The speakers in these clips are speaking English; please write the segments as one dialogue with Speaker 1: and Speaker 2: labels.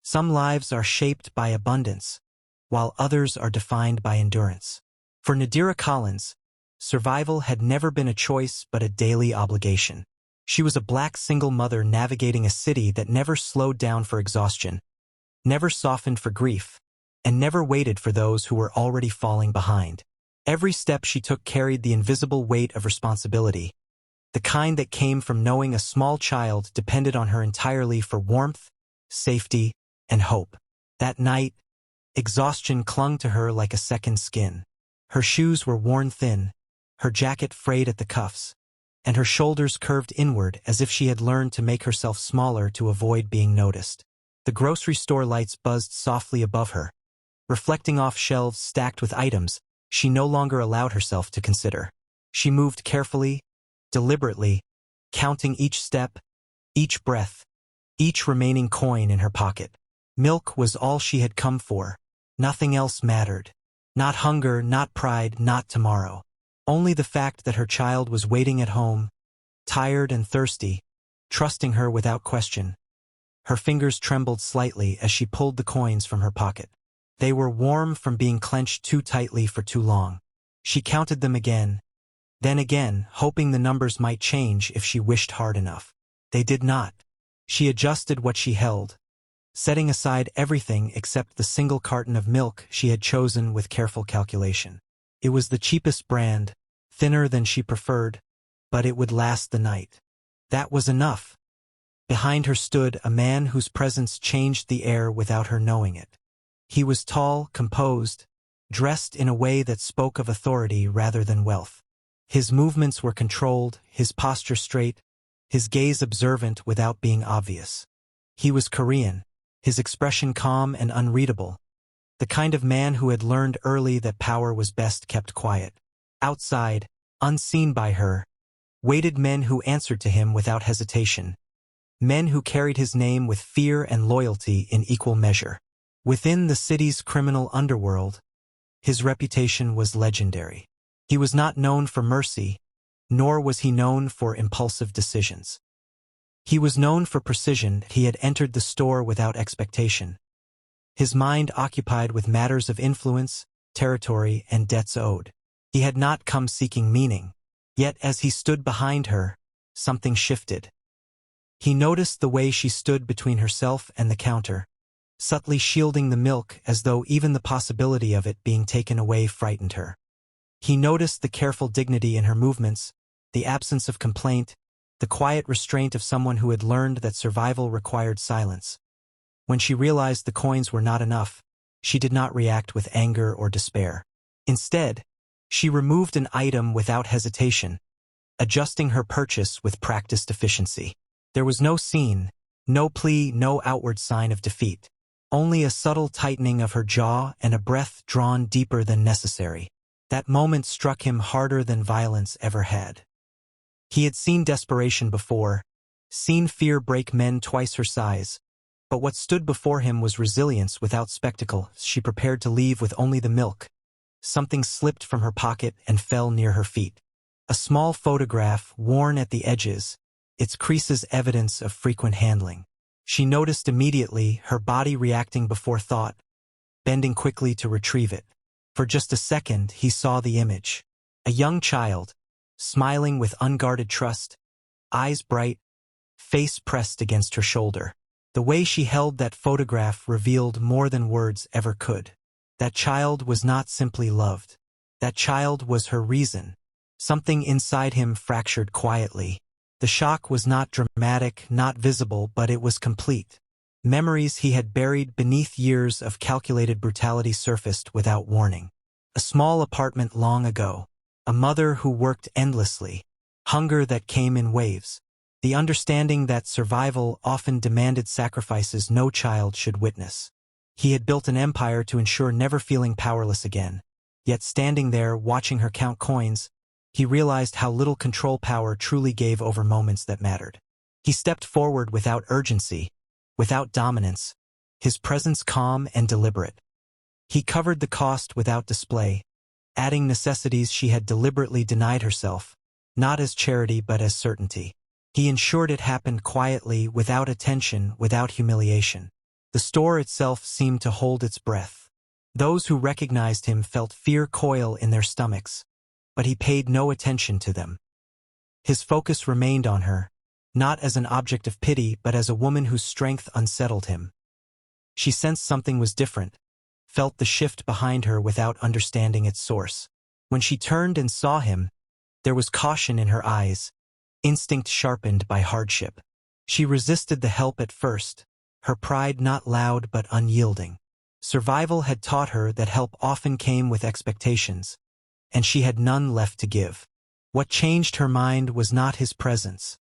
Speaker 1: Some lives are shaped by abundance, while others are defined by endurance. For Nadira Collins, survival had never been a choice but a daily obligation. She was a black single mother navigating a city that never slowed down for exhaustion, never softened for grief, and never waited for those who were already falling behind. Every step she took carried the invisible weight of responsibility, the kind that came from knowing a small child depended on her entirely for warmth, safety, and hope. That night, exhaustion clung to her like a second skin. Her shoes were worn thin, her jacket frayed at the cuffs, and her shoulders curved inward as if she had learned to make herself smaller to avoid being noticed. The grocery store lights buzzed softly above her, reflecting off shelves stacked with items she no longer allowed herself to consider. She moved carefully, deliberately, counting each step, each breath, each remaining coin in her pocket. Milk was all she had come for. Nothing else mattered. Not hunger, not pride, not tomorrow. Only the fact that her child was waiting at home, tired and thirsty, trusting her without question. Her fingers trembled slightly as she pulled the coins from her pocket. They were warm from being clenched too tightly for too long. She counted them again, then again, hoping the numbers might change if she wished hard enough. They did not. She adjusted what she held, setting aside everything except the single carton of milk she had chosen with careful calculation. It was the cheapest brand, thinner than she preferred, but it would last the night. That was enough. Behind her stood a man whose presence changed the air without her knowing it. He was tall, composed, dressed in a way that spoke of authority rather than wealth. His movements were controlled, his posture straight, his gaze observant without being obvious. He was Korean, his expression calm and unreadable, the kind of man who had learned early that power was best kept quiet. Outside, unseen by her, waited men who answered to him without hesitation, men who carried his name with fear and loyalty in equal measure. Within the city's criminal underworld, his reputation was legendary. He was not known for mercy, nor was he known for impulsive decisions. He was known for precision. He had entered the store without expectation, his mind occupied with matters of influence, territory, and debts owed. He had not come seeking meaning, yet as he stood behind her, something shifted. He noticed the way she stood between herself and the counter, subtly shielding the milk as though even the possibility of it being taken away frightened her. He noticed the careful dignity in her movements, the absence of complaint, the quiet restraint of someone who had learned that survival required silence. When she realized the coins were not enough, she did not react with anger or despair. Instead, she removed an item without hesitation, adjusting her purchase with practiced efficiency. There was no scene, no plea, no outward sign of defeat. Only a subtle tightening of her jaw and a breath drawn deeper than necessary. That moment struck him harder than violence ever had. He had seen desperation before, seen fear break men twice her size, but what stood before him was resilience without spectacle. She prepared to leave with only the milk. Something slipped from her pocket and fell near her feet. A small photograph, worn at the edges, its creases evidence of frequent handling. She noticed immediately, her body reacting before thought, bending quickly to retrieve it. For just a second, he saw the image. A young child, smiling with unguarded trust, eyes bright, face pressed against her shoulder. The way she held that photograph revealed more than words ever could. That child was not simply loved. That child was her reason. Something inside him fractured quietly. The shock was not dramatic, not visible, but it was complete. Memories he had buried beneath years of calculated brutality surfaced without warning. A small apartment long ago. A mother who worked endlessly. Hunger that came in waves. The understanding that survival often demanded sacrifices no child should witness. He had built an empire to ensure never feeling powerless again. Yet standing there, watching her count coins, he realized how little control power truly gave over moments that mattered. He stepped forward without urgency, without dominance, his presence calm and deliberate. He covered the cost without display, adding necessities she had deliberately denied herself, not as charity but as certainty. He ensured it happened quietly, without attention, without humiliation. The store itself seemed to hold its breath. Those who recognized him felt fear coil in their stomachs, but he paid no attention to them. His focus remained on her, not as an object of pity but as a woman whose strength unsettled him. She sensed something was different, felt the shift behind her without understanding its source. When she turned and saw him, there was caution in her eyes, instinct sharpened by hardship. She resisted the help at first, her pride not loud but unyielding. Survival had taught her that help often came with expectations, and she had none left to give. What changed her mind was not his presence,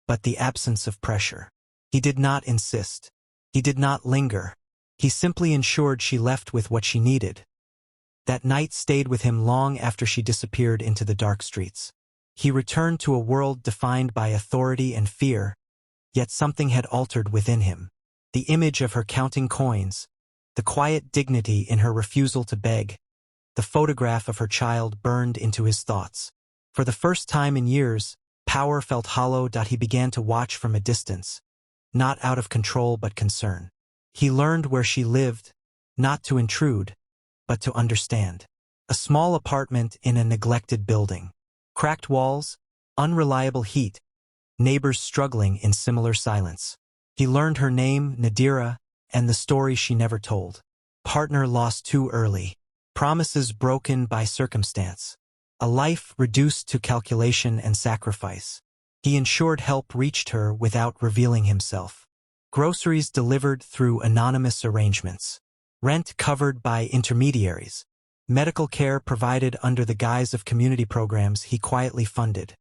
Speaker 1: but the absence of pressure. He did not insist. He did not linger. He simply ensured she left with what she needed. That night stayed with him long after she disappeared into the dark streets. He returned to a world defined by authority and fear, yet something had altered within him. The image of her counting coins, the quiet dignity in her refusal to beg, the photograph of her child burned into his thoughts. For the first time in years, power felt hollow. He began to watch from a distance, not out of control but concern. He learned where she lived, not to intrude, but to understand. A small apartment in a neglected building. Cracked walls, unreliable heat, neighbors struggling in similar silence. He learned her name, Nadira, and the story she never told. Partner lost too early. Promises broken by circumstance. A life reduced to calculation and sacrifice. He ensured help reached her without revealing himself. Groceries delivered through anonymous arrangements. Rent covered by intermediaries. Medical care provided under the guise of community programs he quietly funded.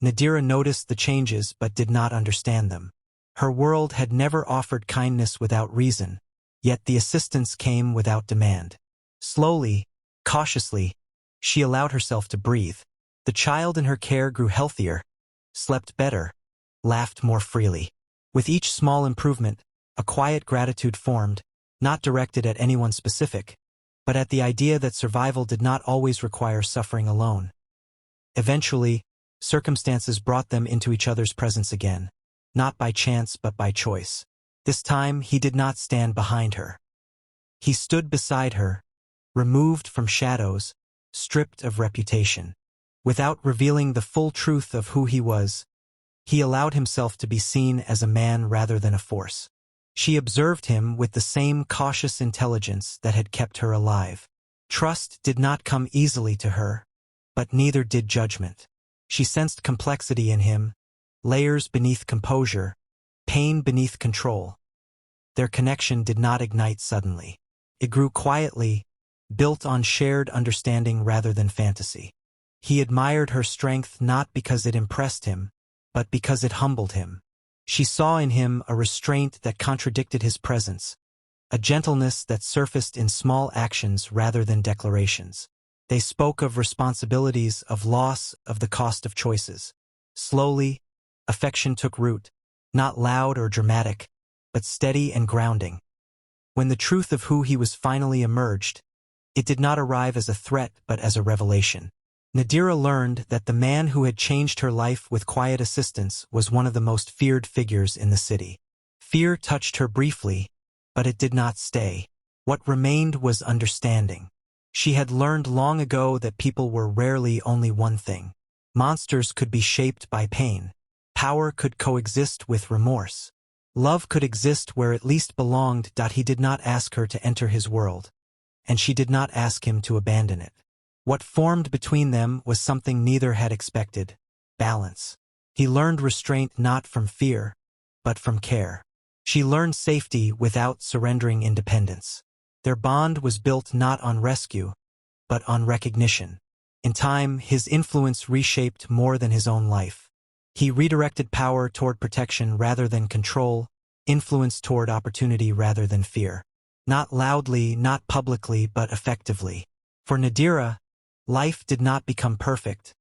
Speaker 1: Nadira noticed the changes but did not understand them. Her world had never offered kindness without reason, yet the assistance came without demand. Slowly, cautiously, she allowed herself to breathe. The child in her care grew healthier, slept better, laughed more freely. With each small improvement, a quiet gratitude formed, not directed at anyone specific, but at the idea that survival did not always require suffering alone. Eventually, circumstances brought them into each other's presence again, not by chance but by choice. This time he did not stand behind her. He stood beside her, removed from shadows, stripped of reputation. Without revealing the full truth of who he was, he allowed himself to be seen as a man rather than a force. She observed him with the same cautious intelligence that had kept her alive. Trust did not come easily to her, but neither did judgment. She sensed complexity in him, layers beneath composure, pain beneath control. Their connection did not ignite suddenly. It grew quietly, built on shared understanding rather than fantasy. He admired her strength not because it impressed him, but because it humbled him. She saw in him a restraint that contradicted his presence, a gentleness that surfaced in small actions rather than declarations. They spoke of responsibilities, of loss, of the cost of choices. Slowly, affection took root, not loud or dramatic, but steady and grounding. When the truth of who he was finally emerged, it did not arrive as a threat but as a revelation. Nadira learned that the man who had changed her life with quiet assistance was one of the most feared figures in the city. Fear touched her briefly, but it did not stay. What remained was understanding. She had learned long ago that people were rarely only one thing. Monsters could be shaped by pain. Power could coexist with remorse. Love could exist where it least belonged. He did not ask her to enter his world, and she did not ask him to abandon it. What formed between them was something neither had expected: balance. He learned restraint not from fear, but from care. She learned safety without surrendering independence. Their bond was built not on rescue, but on recognition. In time, his influence reshaped more than his own life. He redirected power toward protection rather than control, influence toward opportunity rather than fear. Not loudly, not publicly, but effectively. For Nadira, life did not become perfect,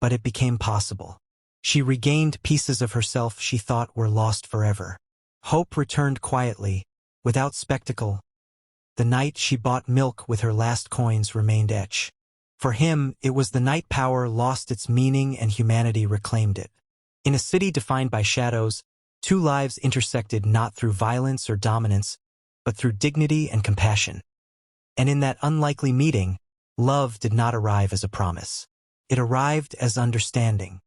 Speaker 1: but it became possible. She regained pieces of herself she thought were lost forever. Hope returned quietly, without spectacle. The night she bought milk with her last coins remained etched. For him, it was the night power lost its meaning and humanity reclaimed it. In a city defined by shadows, two lives intersected not through violence or dominance, but through dignity and compassion. And in that unlikely meeting, love did not arrive as a promise. It arrived as understanding.